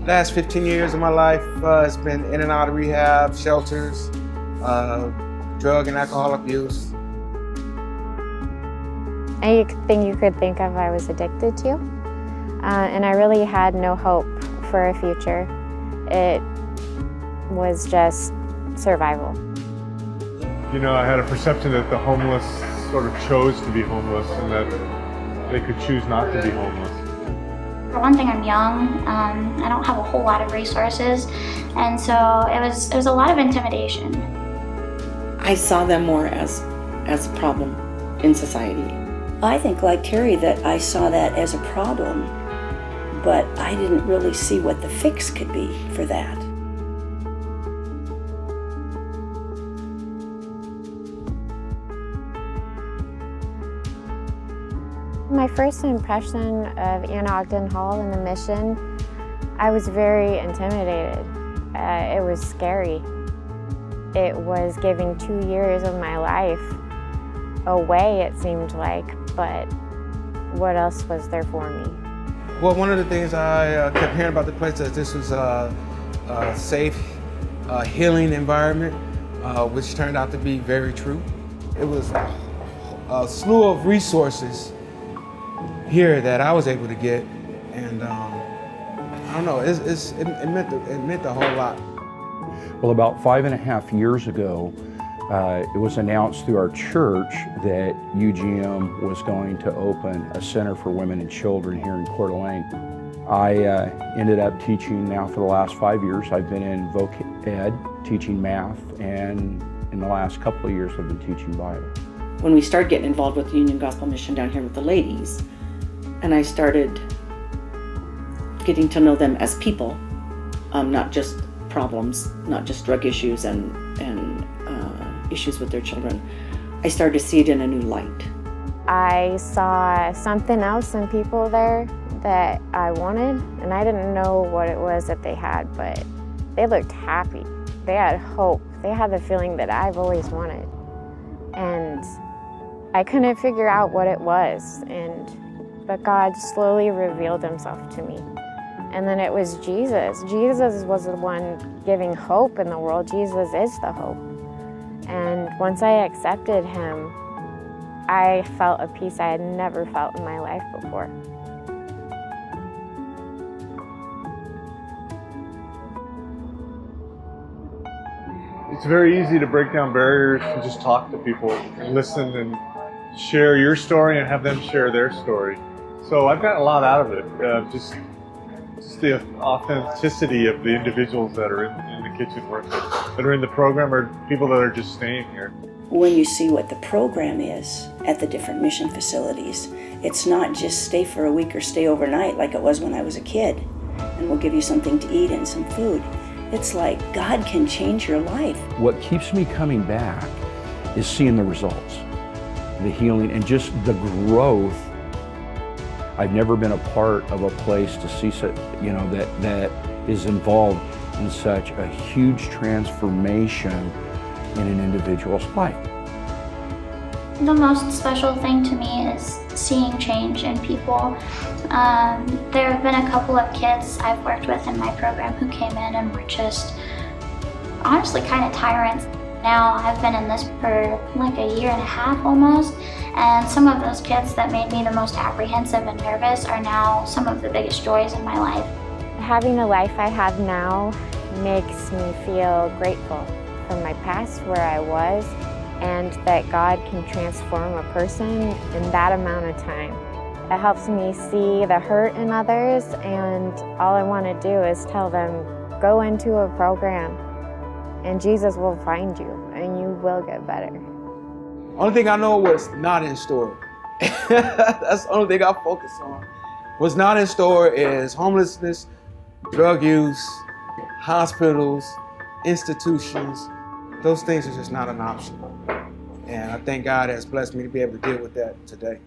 Last 15 years of my life has been in and out of rehab, shelters, drug and alcohol abuse. Anything you could think of I was addicted to, and I really had no hope for a future. It was just survival. You know, I had a perception that the homeless sort of chose to be homeless and that they could choose not to be homeless. For one thing, I'm young. I don't have a whole lot of resources, and so it was a lot of intimidation. I saw them more as a problem in society. I think, like Terry, that I saw that as a problem, but I didn't really see what the fix could be for that. My first impression of OGDEN Hall and the mission, I was very intimidated. It was scary. It was giving 2 years of my life away, it seemed like, but what else was there for me? Well, one of the things I kept hearing about the place is this was a safe, healing environment, which turned out to be very true. It was a slew of resources here that I was able to get, and I don't know, it meant a whole lot. Well, about 5.5 years ago, it was announced through our church that UGM was going to open a center for women and children here in Coeur d'Alene. I ended up teaching now for the last 5 years. I've been in voc ed, teaching math, and in the last couple of years I've been teaching Bible. When we started getting involved with the Union Gospel Mission down here with the ladies, and I started getting to know them as people, not just problems, not just drug issues and issues with their children, I started to see it in a new light. I saw something else in people there that I wanted, and I didn't know what it was that they had, but they looked happy. They had hope. They had the feeling that I've always wanted. And I couldn't figure out what it was, but God slowly revealed himself to me. And then it was Jesus. Jesus was the one giving hope in the world. Jesus is the hope. And once I accepted him, I felt a peace I had never felt in my life before. It's very easy to break down barriers and just talk to people and listen and share your story and have them share their story. So I've got a lot out of it, just the authenticity of the individuals that are in the kitchen working, that are in the program, or people that are just staying here. When you see what the program is at the different mission facilities, it's not just stay for a week or stay overnight like it was when I was a kid, and we'll give you something to eat and some food. It's like God can change your life. What keeps me coming back is seeing the results, the healing, and just the growth. I've never been a part of a place to see that is involved in such a huge transformation in an individual's life. The most special thing to me is seeing change in people. There have been a couple of kids I've worked with in my program who came in and were just honestly kind of tyrants. Now I've been in this for like 1.5 years almost, and some of those kids that made me the most apprehensive and nervous are now some of the biggest joys in my life. Having the life I have now makes me feel grateful from my past where I was, and that God can transform a person in that amount of time. It helps me see the hurt in others, and all I want to do is tell them, go into a program and Jesus will find you and you will get better. Only thing I know was not in store. That's the only thing I focus on. What's not in store is homelessness, drug use, hospitals, institutions. Those things are just not an option. And I thank God has blessed me to be able to deal with that today.